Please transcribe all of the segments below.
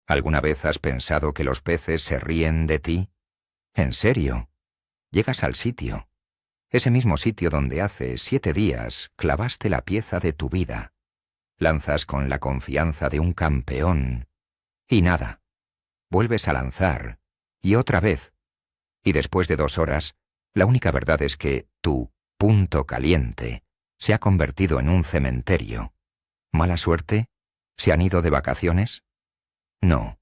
¿Alguna vez has pensado que los peces se ríen de ti? ¿En serio? Llegas al sitio. Ese mismo sitio donde hace 7 días clavaste la pieza de tu vida. Lanzas con la confianza de un campeón. Y nada. Vuelves a lanzar. Y otra vez. Y después de 2 horas, la única verdad es que tu punto caliente se ha convertido en un cementerio. ¿Mala suerte? ¿Se han ido de vacaciones? No.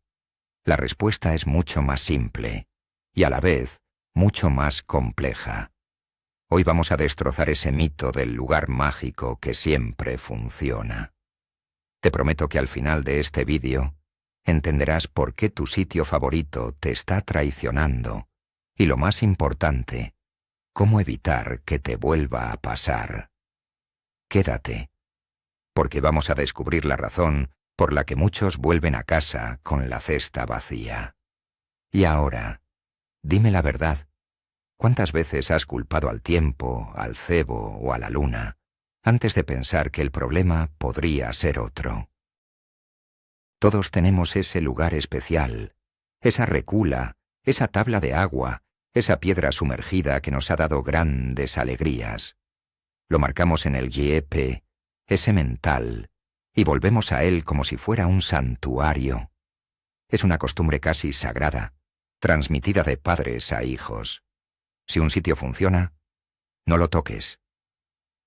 La respuesta es mucho más simple. Y a la vez, mucho más compleja. Hoy vamos a destrozar ese mito del lugar mágico que siempre funciona. Te prometo que al final de este vídeo entenderás por qué tu sitio favorito te está traicionando y, lo más importante, cómo evitar que te vuelva a pasar. Quédate, porque vamos a descubrir la razón por la que muchos vuelven a casa con la cesta vacía. Y ahora, dime la verdad. ¿Cuántas veces has culpado al tiempo, al cebo o a la luna, antes de pensar que el problema podría ser otro? Todos tenemos ese lugar especial, esa recula, esa tabla de agua, esa piedra sumergida que nos ha dado grandes alegrías. Lo marcamos en el YEP, ese mental, y volvemos a él como si fuera un santuario. Es una costumbre casi sagrada, transmitida de padres a hijos. Si un sitio funciona, no lo toques.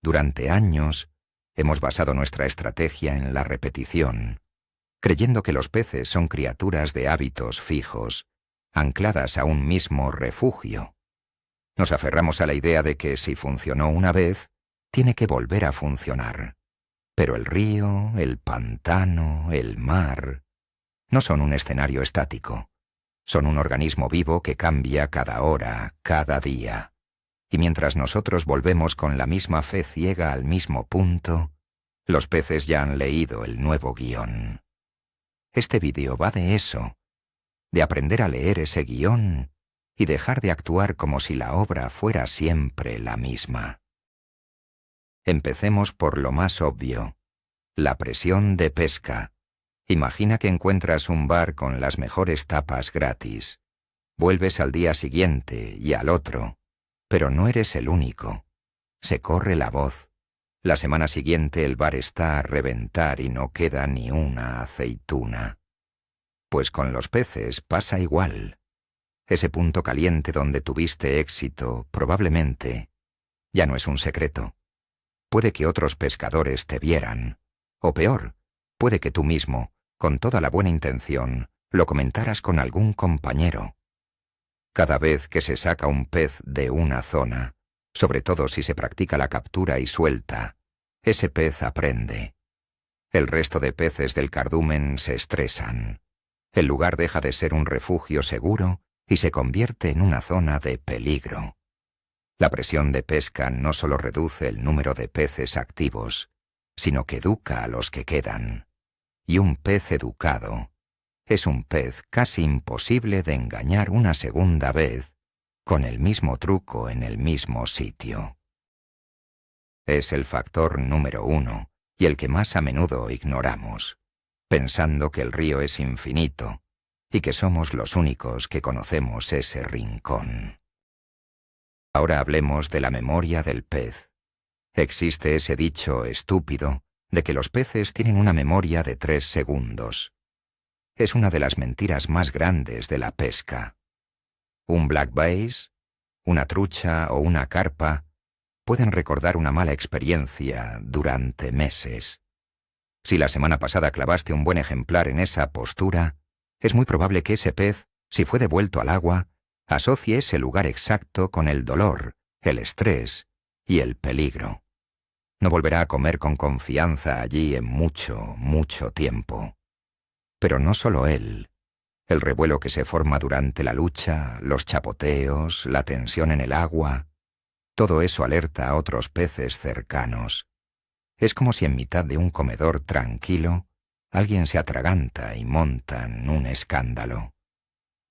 Durante años hemos basado nuestra estrategia en la repetición, creyendo que los peces son criaturas de hábitos fijos, ancladas a un mismo refugio. Nos aferramos a la idea de que si funcionó una vez, tiene que volver a funcionar. Pero el río, el pantano, el mar, no son un escenario estático. Son un organismo vivo que cambia cada hora, cada día. Y mientras nosotros volvemos con la misma fe ciega al mismo punto, los peces ya han leído el nuevo guión. Este vídeo va de eso, de aprender a leer ese guión y dejar de actuar como si la obra fuera siempre la misma. Empecemos por lo más obvio, la presión de pesca. Imagina que encuentras un bar con las mejores tapas gratis. Vuelves al día siguiente y al otro, pero no eres el único. Se corre la voz. La semana siguiente el bar está a reventar y no queda ni una aceituna. Pues con los peces pasa igual. Ese punto caliente donde tuviste éxito, probablemente, ya no es un secreto. Puede que otros pescadores te vieran, o peor, puede que tú mismo, con toda la buena intención, lo comentaras con algún compañero. Cada vez que se saca un pez de una zona, sobre todo si se practica la captura y suelta, ese pez aprende. El resto de peces del cardumen se estresan. El lugar deja de ser un refugio seguro y se convierte en una zona de peligro. La presión de pesca no solo reduce el número de peces activos, sino que educa a los que quedan. Y un pez educado es un pez casi imposible de engañar una segunda vez con el mismo truco en el mismo sitio. Es el factor número 1 y el que más a menudo ignoramos, pensando que el río es infinito y que somos los únicos que conocemos ese rincón. Ahora hablemos de la memoria del pez. Existe ese dicho estúpido de que los peces tienen una memoria de 3 segundos. Es una de las mentiras más grandes de la pesca. Un black bass, una trucha o una carpa pueden recordar una mala experiencia durante meses. Si la semana pasada clavaste un buen ejemplar en esa postura, es muy probable que ese pez, si fue devuelto al agua, asocie ese lugar exacto con el dolor, el estrés y el peligro. No volverá a comer con confianza allí en mucho, mucho tiempo. Pero no solo él. El revuelo que se forma durante la lucha, los chapoteos, la tensión en el agua, todo eso alerta a otros peces cercanos. Es como si en mitad de un comedor tranquilo, alguien se atraganta y montan un escándalo.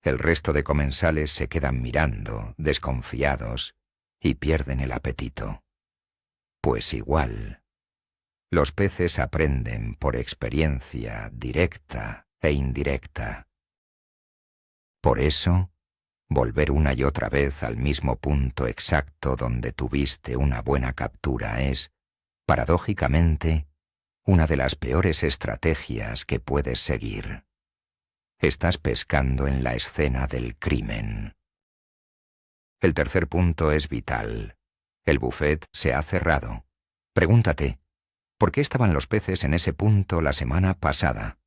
El resto de comensales se quedan mirando, desconfiados, y pierden el apetito. Pues igual. Los peces aprenden por experiencia directa e indirecta. Por eso, volver una y otra vez al mismo punto exacto donde tuviste una buena captura es, paradójicamente, una de las peores estrategias que puedes seguir. Estás pescando en la escena del crimen. El tercer punto es vital. El buffet se ha cerrado. Pregúntate, ¿por qué estaban los peces en ese punto la semana pasada?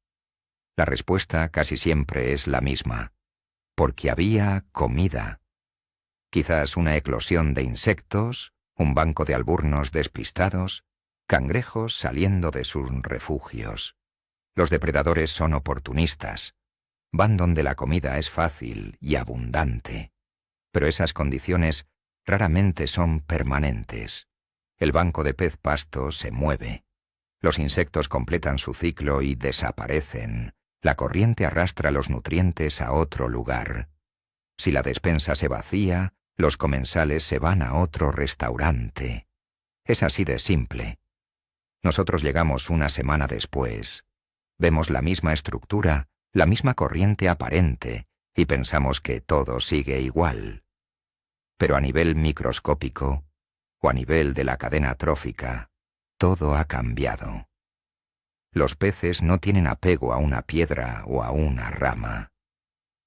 La respuesta casi siempre es la misma. Porque había comida. Quizás una eclosión de insectos, un banco de alburnos despistados, cangrejos saliendo de sus refugios. Los depredadores son oportunistas. Van donde la comida es fácil y abundante. Pero esas condiciones raramente son permanentes. El banco de pez pasto se mueve. Los insectos completan su ciclo y desaparecen. La corriente arrastra los nutrientes a otro lugar. Si la despensa se vacía, los comensales se van a otro restaurante. Es así de simple. Nosotros llegamos una semana después. Vemos la misma estructura, la misma corriente aparente, y pensamos que todo sigue igual. Pero a nivel microscópico, o a nivel de la cadena trófica, todo ha cambiado. Los peces no tienen apego a una piedra o a una rama.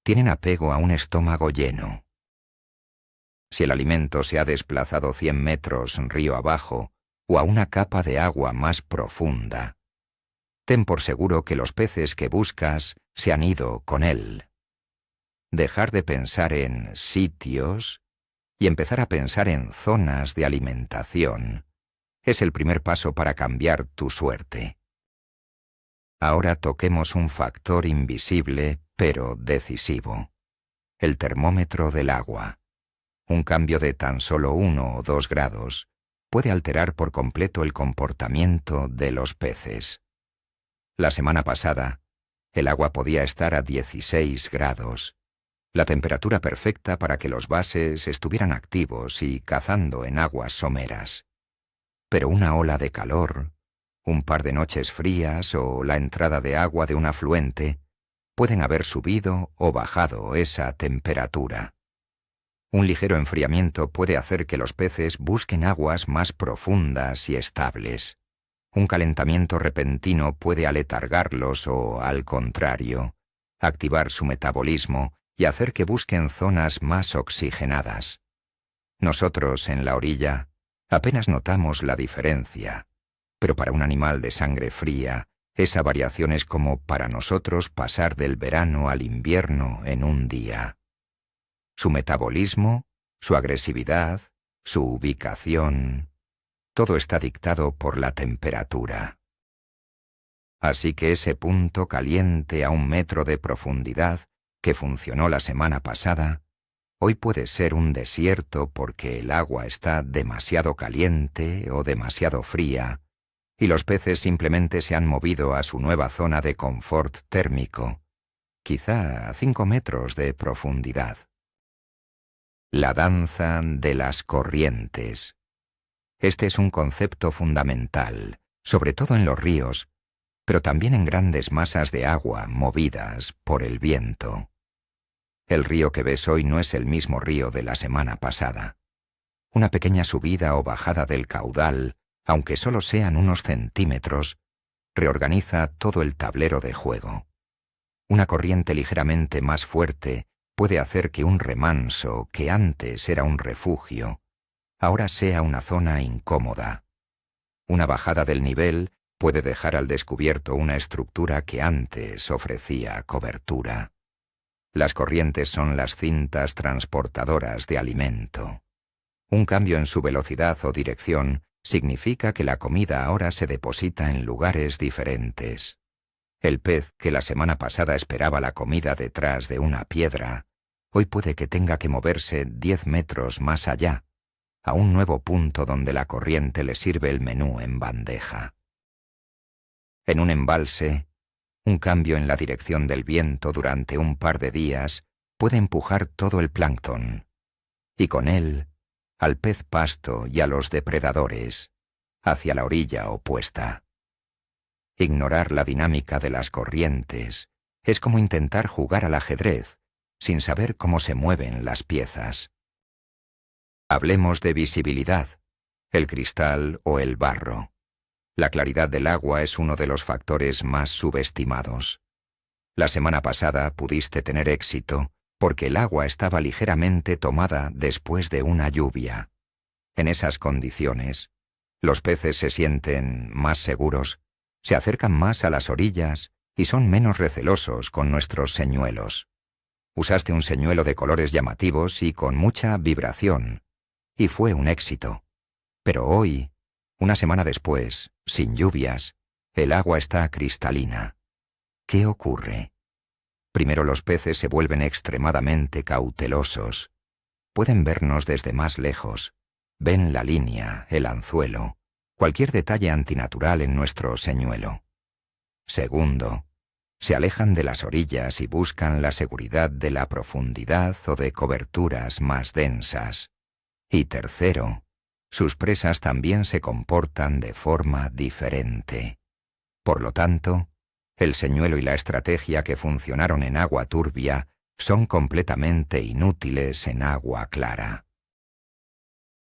Tienen apego a un estómago lleno. Si el alimento se ha desplazado 100 metros río abajo o a una capa de agua más profunda, ten por seguro que los peces que buscas se han ido con él. Dejar de pensar en sitios y empezar a pensar en zonas de alimentación es el primer paso para cambiar tu suerte. Ahora toquemos un factor invisible pero decisivo: el termómetro del agua. Un cambio de tan solo 1 o 2 grados puede alterar por completo el comportamiento de los peces. La semana pasada, el agua podía estar a 16 grados, la temperatura perfecta para que los bases estuvieran activos y cazando en aguas someras. Pero una ola de calor, un par de noches frías o la entrada de agua de un afluente pueden haber subido o bajado esa temperatura. Un ligero enfriamiento puede hacer que los peces busquen aguas más profundas y estables. Un calentamiento repentino puede aletargarlos o, al contrario, activar su metabolismo y hacer que busquen zonas más oxigenadas. Nosotros, en la orilla, apenas notamos la diferencia, pero para un animal de sangre fría, esa variación es como para nosotros pasar del verano al invierno en un día. Su metabolismo, su agresividad, su ubicación, todo está dictado por la temperatura. Así que ese punto caliente a 1 metro de profundidad que funcionó la semana pasada, hoy puede ser un desierto porque el agua está demasiado caliente o demasiado fría, y los peces simplemente se han movido a su nueva zona de confort térmico, quizá a 5 metros de profundidad. La danza de las corrientes. Este es un concepto fundamental, sobre todo en los ríos, pero también en grandes masas de agua movidas por el viento. El río que ves hoy no es el mismo río de la semana pasada. Una pequeña subida o bajada del caudal, aunque solo sean unos centímetros, reorganiza todo el tablero de juego. Una corriente ligeramente más fuerte puede hacer que un remanso, que antes era un refugio, ahora sea una zona incómoda. Una bajada del nivel puede dejar al descubierto una estructura que antes ofrecía cobertura. Las corrientes son las cintas transportadoras de alimento. Un cambio en su velocidad o dirección significa que la comida ahora se deposita en lugares diferentes. El pez que la semana pasada esperaba la comida detrás de una piedra, hoy puede que tenga que moverse 10 metros más allá, a un nuevo punto donde la corriente le sirve el menú en bandeja. En un embalse, un cambio en la dirección del viento durante un par de días puede empujar todo el plancton, y con él, al pez pasto y a los depredadores, hacia la orilla opuesta. Ignorar la dinámica de las corrientes Es como intentar jugar al ajedrez, sin saber cómo se mueven las piezas. Hablemos de visibilidad, el cristal o el barro. La claridad del agua es uno de los factores más subestimados. La semana pasada pudiste tener éxito porque el agua estaba ligeramente tomada después de una lluvia. En esas condiciones, los peces se sienten más seguros, se acercan más a las orillas y son menos recelosos con nuestros señuelos. Usaste un señuelo de colores llamativos y con mucha vibración, y fue un éxito. Pero hoy, una semana después, sin lluvias, el agua está cristalina. ¿Qué ocurre? Primero los peces se vuelven extremadamente cautelosos. Pueden vernos desde más lejos. Ven la línea, el anzuelo, cualquier detalle antinatural en nuestro señuelo. Segundo, se alejan de las orillas y buscan la seguridad de la profundidad o de coberturas más densas. Y tercero, sus presas también se comportan de forma diferente. Por lo tanto, el señuelo y la estrategia que funcionaron en agua turbia son completamente inútiles en agua clara.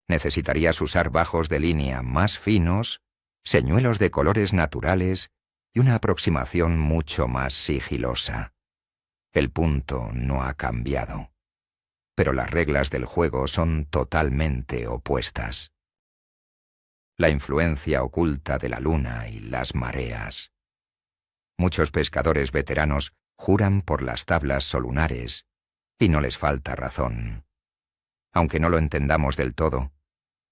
Necesitarías usar bajos de línea más finos, señuelos de colores naturales y una aproximación mucho más sigilosa. El punto no ha cambiado, pero las reglas del juego son totalmente opuestas. La influencia oculta de la luna y las mareas. Muchos pescadores veteranos juran por las tablas solunares, y no les falta razón. Aunque no lo entendamos del todo,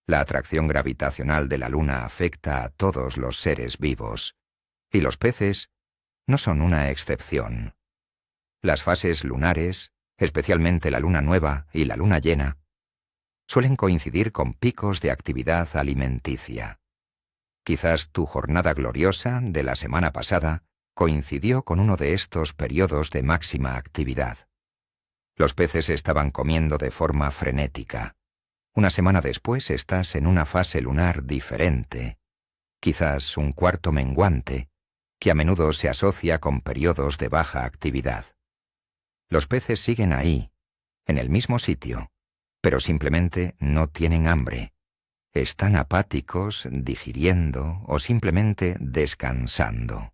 la atracción gravitacional de la luna afecta a todos los seres vivos, y los peces no son una excepción. Las fases lunares, especialmente la luna nueva y la luna llena, suelen coincidir con picos de actividad alimenticia. Quizás tu jornada gloriosa de la semana pasada coincidió con uno de estos periodos de máxima actividad. Los peces estaban comiendo de forma frenética. Una semana después estás en una fase lunar diferente, quizás un cuarto menguante, que a menudo se asocia con periodos de baja actividad. Los peces siguen ahí, en el mismo sitio, pero simplemente no tienen hambre. Están apáticos, digiriendo o simplemente descansando.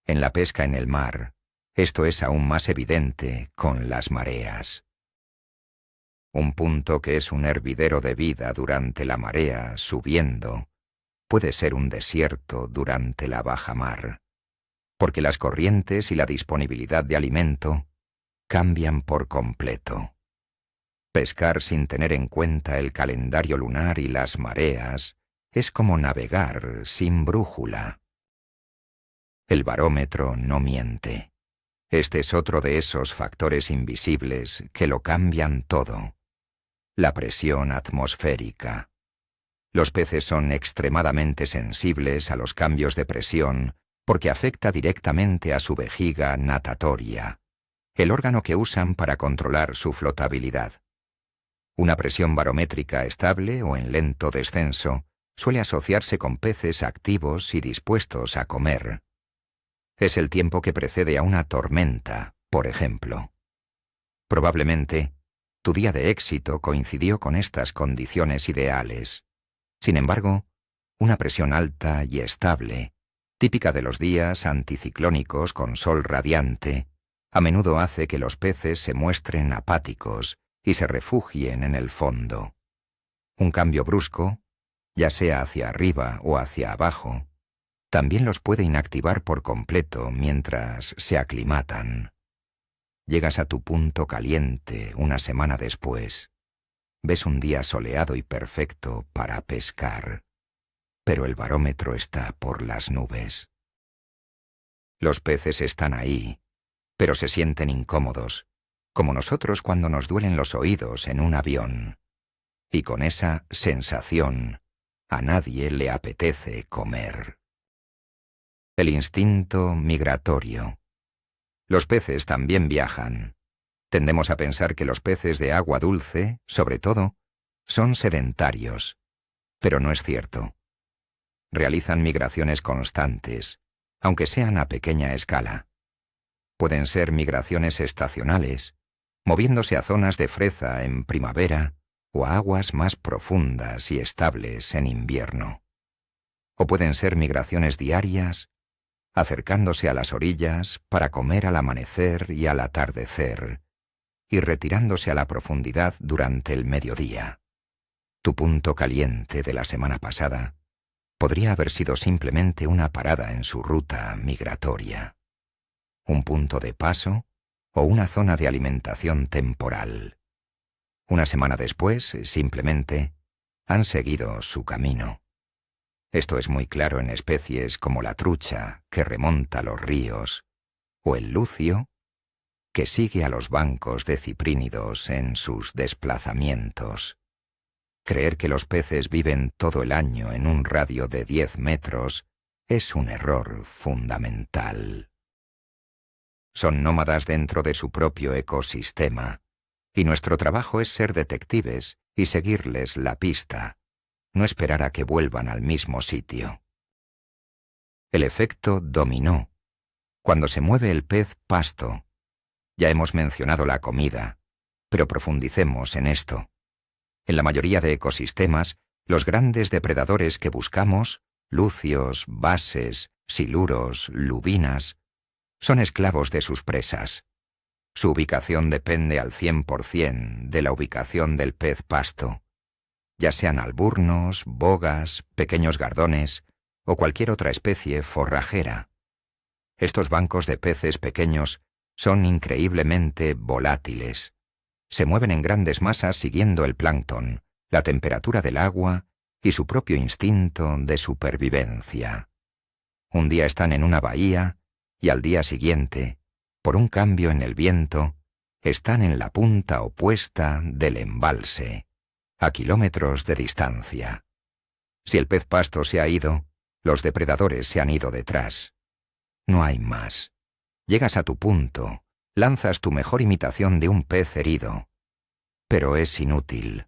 En la pesca en el mar, esto es aún más evidente con las mareas. Un punto que es un hervidero de vida durante la marea subiendo puede ser un desierto durante la bajamar, porque las corrientes y la disponibilidad de alimento cambian por completo. Pescar sin tener en cuenta el calendario lunar y las mareas es como navegar sin brújula. El barómetro no miente. Este es otro de esos factores invisibles que lo cambian todo. La presión atmosférica. Los peces son extremadamente sensibles a los cambios de presión porque afecta directamente a su vejiga natatoria, el órgano que usan para controlar su flotabilidad. Una presión barométrica estable o en lento descenso suele asociarse con peces activos y dispuestos a comer. Es el tiempo que precede a una tormenta, por ejemplo. Probablemente, tu día de éxito coincidió con estas condiciones ideales. Sin embargo, una presión alta y estable, típica de los días anticiclónicos con sol radiante, a menudo hace que los peces se muestren apáticos y se refugien en el fondo. Un cambio brusco, ya sea hacia arriba o hacia abajo, también los puede inactivar por completo mientras se aclimatan. Llegas a tu punto caliente una semana después. Ves un día soleado y perfecto para pescar, pero el barómetro está por las nubes. Los peces están ahí, pero se sienten incómodos, como nosotros cuando nos duelen los oídos en un avión. Y con esa sensación, a nadie le apetece comer. El instinto migratorio. Los peces también viajan. Tendemos a pensar que los peces de agua dulce, sobre todo, son sedentarios, pero no es cierto. Realizan migraciones constantes, aunque sean a pequeña escala. Pueden ser migraciones estacionales, moviéndose a zonas de freza en primavera o a aguas más profundas y estables en invierno. O pueden ser migraciones diarias, acercándose a las orillas para comer al amanecer y al atardecer, y retirándose a la profundidad durante el mediodía. Tu punto caliente de la semana pasada podría haber sido simplemente una parada en su ruta migratoria, un punto de paso o una zona de alimentación temporal. Una semana después, simplemente, han seguido su camino. Esto es muy claro en especies como la trucha, que remonta los ríos, o el lucio, que sigue a los bancos de ciprínidos en sus desplazamientos. Creer que los peces viven todo el año en un radio de 10 metros es un error fundamental. Son nómadas dentro de su propio ecosistema, y nuestro trabajo es ser detectives y seguirles la pista, no esperar a que vuelvan al mismo sitio. El efecto dominó. Cuando se mueve el pez pasto. Ya hemos mencionado la comida, pero profundicemos en esto. En la mayoría de ecosistemas, los grandes depredadores que buscamos, lucios, bases, siluros, lubinas, son esclavos de sus presas. Su ubicación depende al 100% de la ubicación del pez pasto, ya sean alburnos, bogas, pequeños gardones o cualquier otra especie forrajera. Estos bancos de peces pequeños son increíblemente volátiles. Se mueven en grandes masas siguiendo el plancton, la temperatura del agua y su propio instinto de supervivencia. Un día están en una bahía y al día siguiente, por un cambio en el viento, están en la punta opuesta del embalse, a kilómetros de distancia. Si el pez pasto se ha ido, los depredadores se han ido detrás. No hay más. Llegas a tu punto, lanzas tu mejor imitación de un pez herido. Pero es inútil.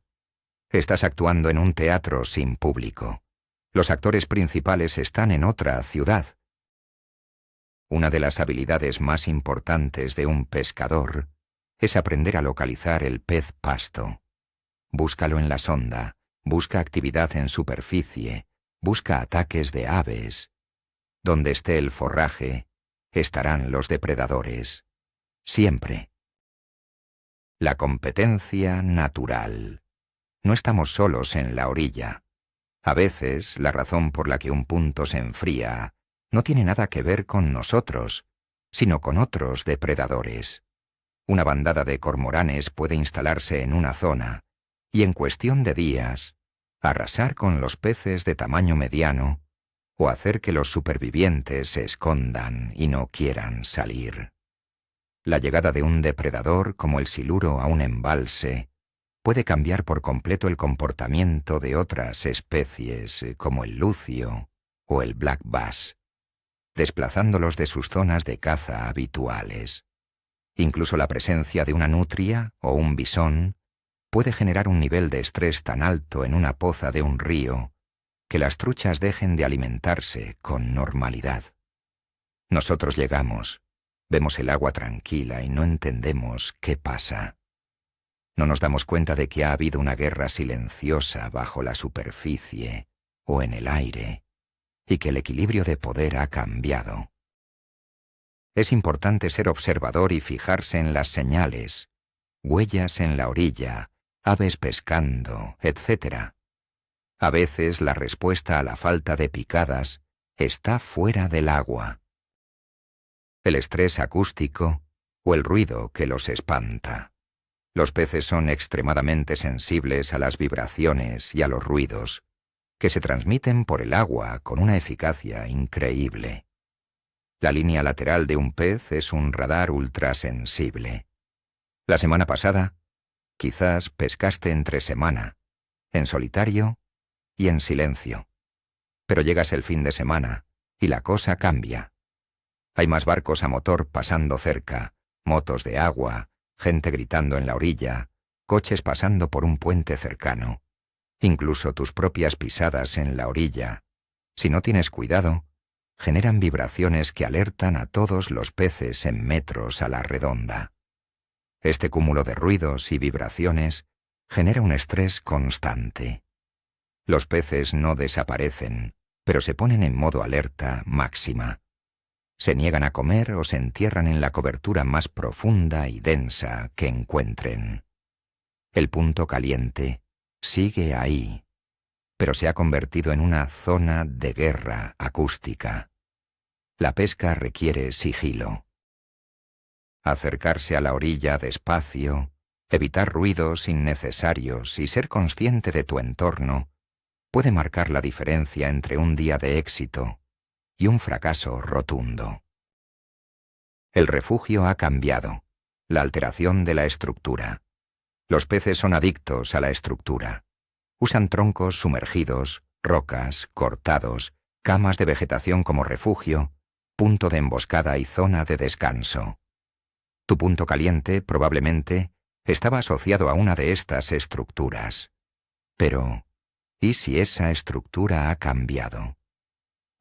Estás actuando en un teatro sin público. Los actores principales están en otra ciudad. Una de las habilidades más importantes de un pescador es aprender a localizar el pez pasto. Búscalo en la sonda, busca actividad en superficie, busca ataques de aves. Donde esté el forraje, estarán los depredadores. Siempre. La competencia natural. No estamos solos en la orilla. A veces, la razón por la que un punto se enfría no tiene nada que ver con nosotros, sino con otros depredadores. Una bandada de cormoranes puede instalarse en una zona y en cuestión de días arrasar con los peces de tamaño mediano o hacer que los supervivientes se escondan y no quieran salir. La llegada de un depredador como el siluro a un embalse puede cambiar por completo el comportamiento de otras especies como el lucio o el black bass, desplazándolos de sus zonas de caza habituales. Incluso la presencia de una nutria o un bisón puede generar un nivel de estrés tan alto en una poza de un río que las truchas dejen de alimentarse con normalidad. Nosotros llegamos, vemos el agua tranquila y no entendemos qué pasa. No nos damos cuenta de que ha habido una guerra silenciosa bajo la superficie o en el aire y que el equilibrio de poder ha cambiado. Es importante ser observador y fijarse en las señales, huellas en la orilla, aves pescando, etc. A veces la respuesta a la falta de picadas está fuera del agua. El estrés acústico o el ruido que los espanta. Los peces son extremadamente sensibles a las vibraciones y a los ruidos, que se transmiten por el agua con una eficacia increíble. La línea lateral de un pez es un radar ultrasensible. La semana pasada, quizás pescaste entre semana, en solitario y en silencio. Pero llegas el fin de semana y la cosa cambia. Hay más barcos a motor pasando cerca, motos de agua, gente gritando en la orilla, coches pasando por un puente cercano, incluso tus propias pisadas en la orilla. Si no tienes cuidado, generan vibraciones que alertan a todos los peces en metros a la redonda. Este cúmulo de ruidos y vibraciones genera un estrés constante. Los peces no desaparecen, pero se ponen en modo alerta máxima. Se niegan a comer o se entierran en la cobertura más profunda y densa que encuentren. El punto caliente sigue ahí, pero se ha convertido en una zona de guerra acústica. La pesca requiere sigilo. Acercarse a la orilla despacio, evitar ruidos innecesarios y ser consciente de tu entorno puede marcar la diferencia entre un día de éxito y un fracaso rotundo. El refugio ha cambiado, la alteración de la estructura. Los peces son adictos a la estructura. Usan troncos sumergidos, rocas, cortados, camas de vegetación como refugio, punto de emboscada y zona de descanso. Tu punto caliente, probablemente, estaba asociado a una de estas estructuras. Pero, ¿y si esa estructura ha cambiado?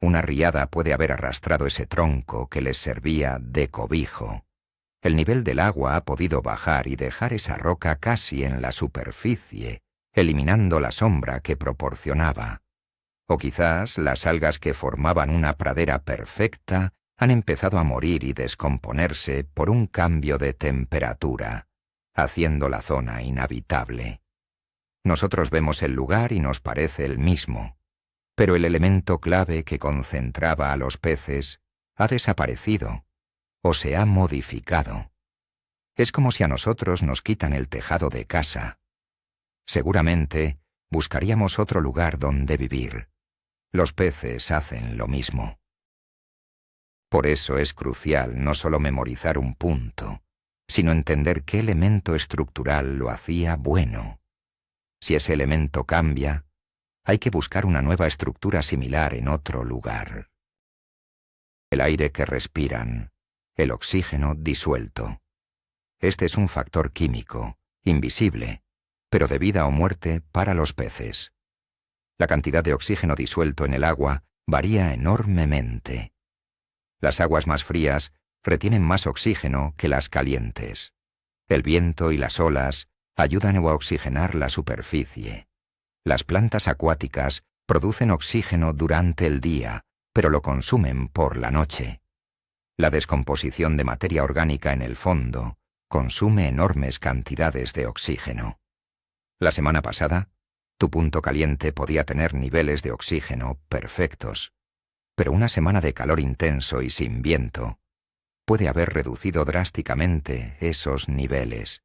Una riada puede haber arrastrado ese tronco que les servía de cobijo. El nivel del agua ha podido bajar y dejar esa roca casi en la superficie, eliminando la sombra que proporcionaba. O quizás las algas que formaban una pradera perfecta han empezado a morir y descomponerse por un cambio de temperatura, haciendo la zona inhabitable. Nosotros vemos el lugar y nos parece el mismo, pero el elemento clave que concentraba a los peces ha desaparecido o se ha modificado. Es como si a nosotros nos quitan el tejado de casa. Seguramente buscaríamos otro lugar donde vivir. Los peces hacen lo mismo. Por eso es crucial no solo memorizar un punto, sino entender qué elemento estructural lo hacía bueno. Si ese elemento cambia, hay que buscar una nueva estructura similar en otro lugar. El aire que respiran, el oxígeno disuelto. Este es un factor químico, invisible, pero de vida o muerte para los peces. La cantidad de oxígeno disuelto en el agua varía enormemente. Las aguas más frías retienen más oxígeno que las calientes. El viento y las olas ayudan a oxigenar la superficie. Las plantas acuáticas producen oxígeno durante el día, pero lo consumen por la noche. La descomposición de materia orgánica en el fondo consume enormes cantidades de oxígeno. La semana pasada, tu punto caliente podía tener niveles de oxígeno perfectos, pero una semana de calor intenso y sin viento puede haber reducido drásticamente esos niveles,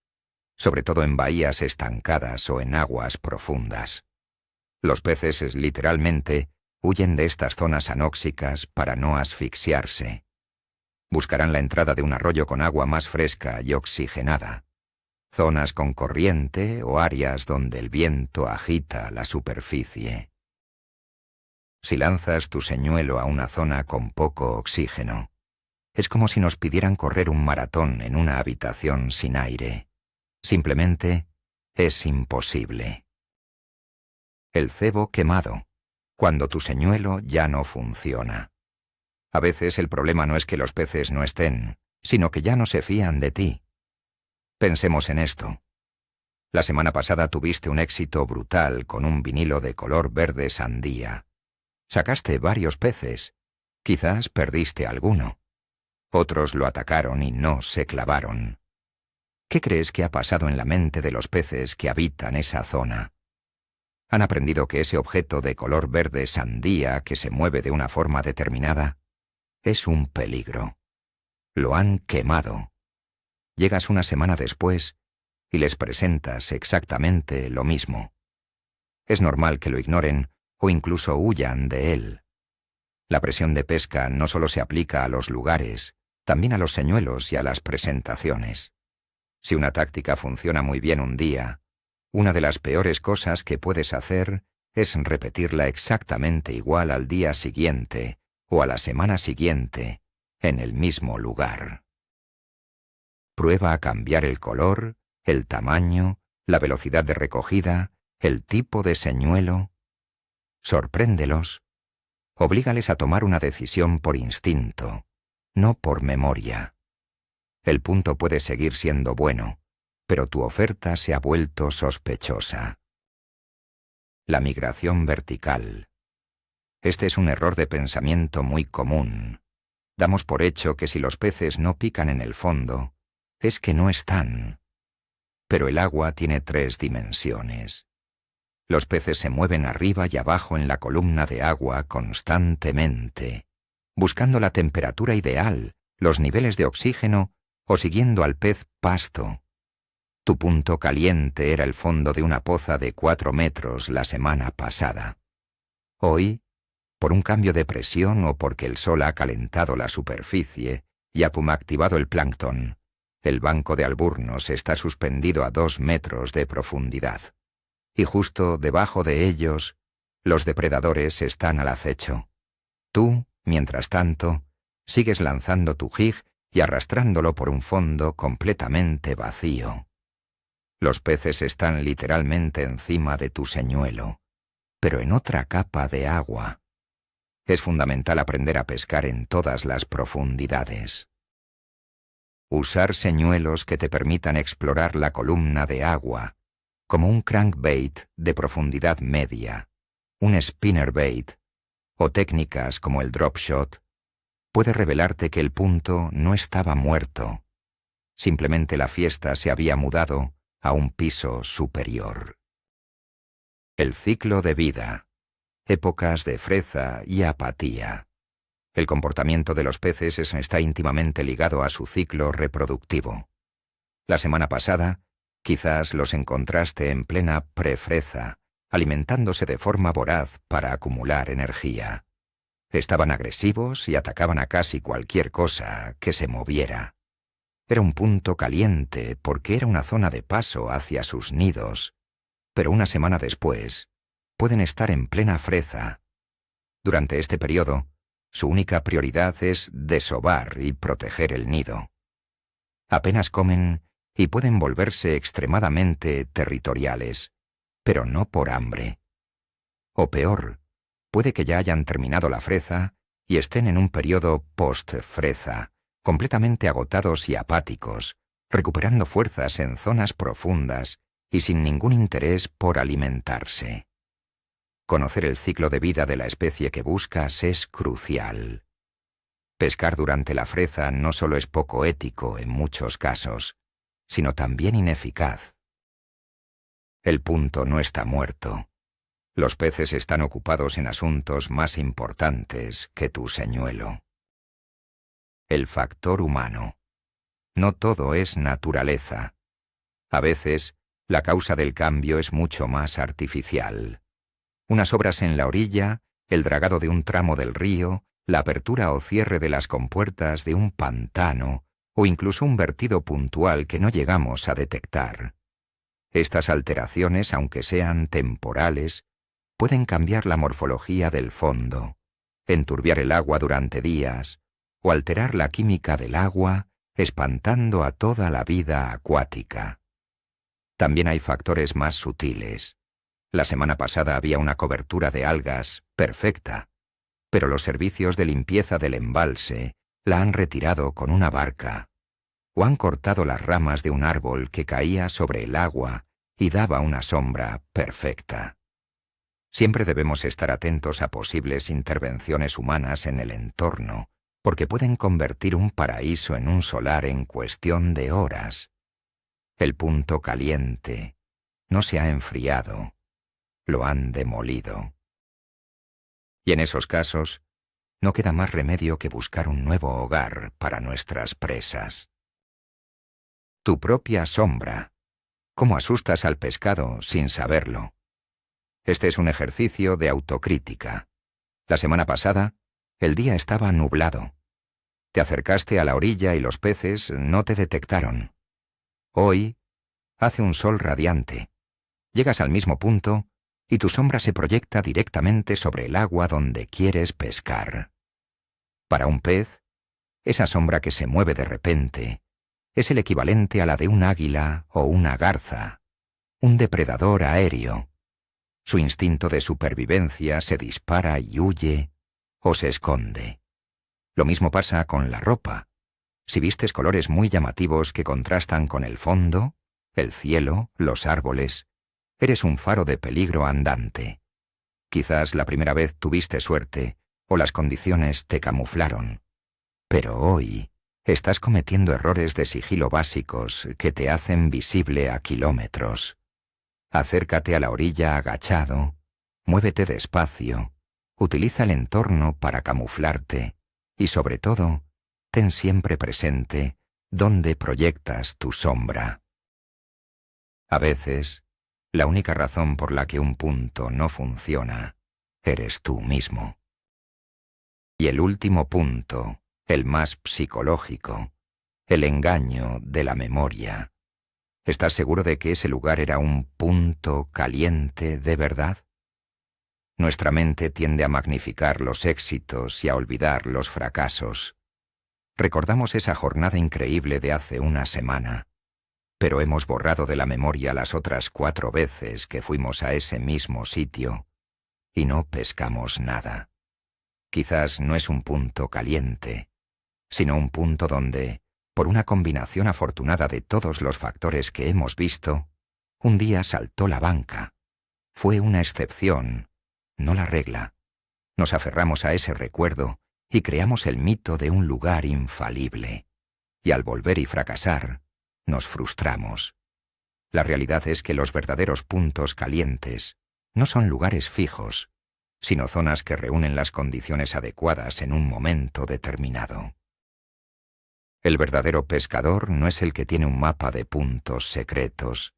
sobre todo en bahías estancadas o en aguas profundas. Los peces literalmente huyen de estas zonas anóxicas para no asfixiarse. Buscarán la entrada de un arroyo con agua más fresca y oxigenada, zonas con corriente o áreas donde el viento agita la superficie. Si lanzas tu señuelo a una zona con poco oxígeno, es como si nos pidieran correr un maratón en una habitación sin aire. Simplemente es imposible. El cebo quemado, cuando tu señuelo ya no funciona. A veces el problema no es que los peces no estén, sino que ya no se fían de ti. Pensemos en esto. La semana pasada tuviste un éxito brutal con un vinilo de color verde sandía. Sacaste varios peces. Quizás perdiste alguno. Otros lo atacaron y no se clavaron. ¿Qué crees que ha pasado en la mente de los peces que habitan esa zona? ¿Han aprendido que ese objeto de color verde sandía que se mueve de una forma determinada es un peligro? Lo han quemado. Llegas una semana después y les presentas exactamente lo mismo. Es normal que lo ignoren o incluso huyan de él. La presión de pesca no solo se aplica a los lugares, también a los señuelos y a las presentaciones. Si una táctica funciona muy bien un día, una de las peores cosas que puedes hacer es repetirla exactamente igual al día siguiente o a la semana siguiente, en el mismo lugar. Prueba a cambiar el color, el tamaño, la velocidad de recogida, el tipo de señuelo. Sorpréndelos. Oblígales a tomar una decisión por instinto, no por memoria. El punto puede seguir siendo bueno, pero tu oferta se ha vuelto sospechosa. La migración vertical. Este es un error de pensamiento muy común. Damos por hecho que si los peces no pican en el fondo, es que no están. Pero el agua tiene 3 dimensiones. Los peces se mueven arriba y abajo en la columna de agua constantemente, buscando la temperatura ideal, los niveles de oxígeno o siguiendo al pez pasto. Tu punto caliente era el fondo de una poza de 4 metros la semana pasada. Hoy, por un cambio de presión o porque el sol ha calentado la superficie y ha activado el plancton, el banco de alburnos está suspendido a 2 metros de profundidad. Y justo debajo de ellos, los depredadores están al acecho. Tú, mientras tanto, sigues lanzando tu jig y arrastrándolo por un fondo completamente vacío. Los peces están literalmente encima de tu señuelo, pero en otra capa de agua. Es fundamental aprender a pescar en todas las profundidades. Usar señuelos que te permitan explorar la columna de agua, como un crankbait de profundidad media, un spinnerbait, o técnicas como el drop shot, puede revelarte que el punto no estaba muerto. Simplemente la fiesta se había mudado a un piso superior. El ciclo de vida. Épocas de freza y apatía. El comportamiento de los peces está íntimamente ligado a su ciclo reproductivo. La semana pasada, quizás los encontraste en plena prefreza, alimentándose de forma voraz para acumular energía. Estaban agresivos y atacaban a casi cualquier cosa que se moviera. Era un punto caliente porque era una zona de paso hacia sus nidos, pero una semana después pueden estar en plena freza. Durante este periodo, su única prioridad es desovar y proteger el nido. Apenas comen y pueden volverse extremadamente territoriales, pero no por hambre. O peor, puede que ya hayan terminado la freza y estén en un periodo post-freza, completamente agotados y apáticos, recuperando fuerzas en zonas profundas y sin ningún interés por alimentarse. Conocer el ciclo de vida de la especie que buscas es crucial. Pescar durante la freza no solo es poco ético en muchos casos, sino también ineficaz. El punto no está muerto. Los peces están ocupados en asuntos más importantes que tu señuelo. El factor humano. No todo es naturaleza. A veces, la causa del cambio es mucho más artificial. Unas obras en la orilla, el dragado de un tramo del río, la apertura o cierre de las compuertas de un pantano, o incluso un vertido puntual que no llegamos a detectar. Estas alteraciones, aunque sean temporales, pueden cambiar la morfología del fondo, enturbiar el agua durante días, o alterar la química del agua, espantando a toda la vida acuática. También hay factores más sutiles. La semana pasada había una cobertura de algas perfecta, pero los servicios de limpieza del embalse la han retirado con una barca, o han cortado las ramas de un árbol que caía sobre el agua y daba una sombra perfecta. Siempre debemos estar atentos a posibles intervenciones humanas en el entorno, porque pueden convertir un paraíso en un solar en cuestión de horas. El punto caliente no se ha enfriado, lo han demolido. Y en esos casos, no queda más remedio que buscar un nuevo hogar para nuestras presas. Tu propia sombra. ¿Cómo asustas al pescado sin saberlo? Este es un ejercicio de autocrítica. La semana pasada, el día estaba nublado. Te acercaste a la orilla y los peces no te detectaron. Hoy, hace un sol radiante. Llegas al mismo punto y tu sombra se proyecta directamente sobre el agua donde quieres pescar. Para un pez, esa sombra que se mueve de repente es el equivalente a la de un águila o una garza, un depredador aéreo. Su instinto de supervivencia se dispara y huye, o se esconde. Lo mismo pasa con la ropa. Si vistes colores muy llamativos que contrastan con el fondo, el cielo, los árboles, eres un faro de peligro andante. Quizás la primera vez tuviste suerte o las condiciones te camuflaron. Pero hoy estás cometiendo errores de sigilo básicos que te hacen visible a kilómetros. Acércate a la orilla agachado, muévete despacio, utiliza el entorno para camuflarte y sobre todo, ten siempre presente dónde proyectas tu sombra. A veces, la única razón por la que un punto no funciona eres tú mismo. Y el último punto, el más psicológico, el engaño de la memoria. ¿Estás seguro de que ese lugar era un punto caliente de verdad? Nuestra mente tiende a magnificar los éxitos y a olvidar los fracasos. Recordamos esa jornada increíble de hace una semana, pero hemos borrado de la memoria las otras 4 veces que fuimos a ese mismo sitio y no pescamos nada. Quizás no es un punto caliente, sino un punto donde, por una combinación afortunada de todos los factores que hemos visto, un día saltó la banca. Fue una excepción, no la regla. Nos aferramos a ese recuerdo y creamos el mito de un lugar infalible. Y al volver y fracasar, nos frustramos. La realidad es que los verdaderos puntos calientes no son lugares fijos, sino zonas que reúnen las condiciones adecuadas en un momento determinado. El verdadero pescador no es el que tiene un mapa de puntos secretos,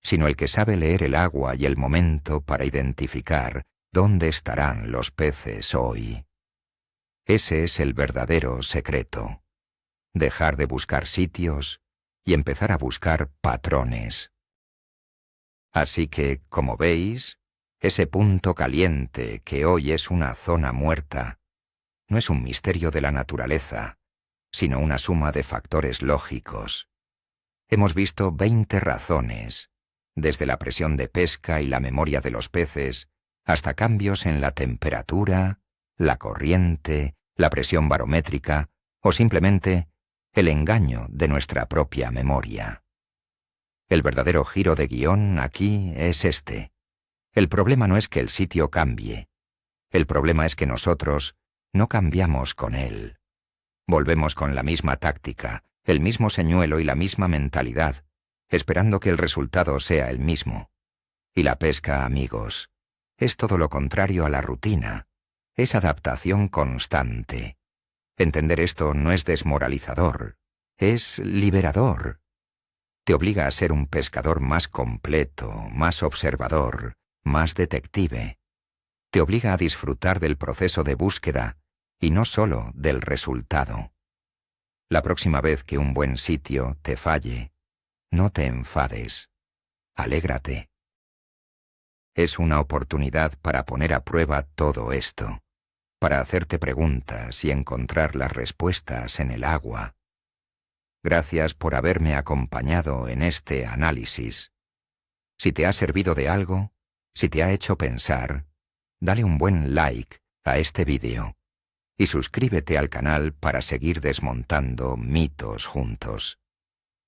sino el que sabe leer el agua y el momento para identificar dónde estarán los peces hoy. Ese es el verdadero secreto. Dejar de buscar sitios y empezar a buscar patrones. Así que, como veis, ese punto caliente que hoy es una zona muerta, no es un misterio de la naturaleza, sino una suma de factores lógicos. Hemos visto 20 razones, desde la presión de pesca y la memoria de los peces, hasta cambios en la temperatura, la corriente, la presión barométrica o simplemente el engaño de nuestra propia memoria. El verdadero giro de guión aquí es este. El problema no es que el sitio cambie. El problema es que nosotros no cambiamos con él. Volvemos con la misma táctica, el mismo señuelo y la misma mentalidad, esperando que el resultado sea el mismo. Y la pesca, amigos, es todo lo contrario a la rutina. Es adaptación constante. Entender esto no es desmoralizador, es liberador. Te obliga a ser un pescador más completo, más observador, más detective. Te obliga a disfrutar del proceso de búsqueda y no solo del resultado. La próxima vez que un buen sitio te falle, no te enfades. Alégrate. Es una oportunidad para poner a prueba todo esto, para hacerte preguntas y encontrar las respuestas en el agua. Gracias por haberme acompañado en este análisis. Si te ha servido de algo, si te ha hecho pensar, dale un buen like a este vídeo y suscríbete al canal para seguir desmontando mitos juntos.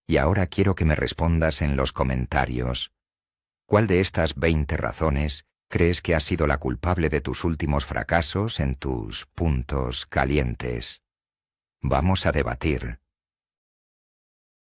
Y ahora quiero que me respondas en los comentarios. ¿Cuál de estas 20 razones crees que ha sido la culpable de tus últimos fracasos en tus puntos calientes? Vamos a debatir.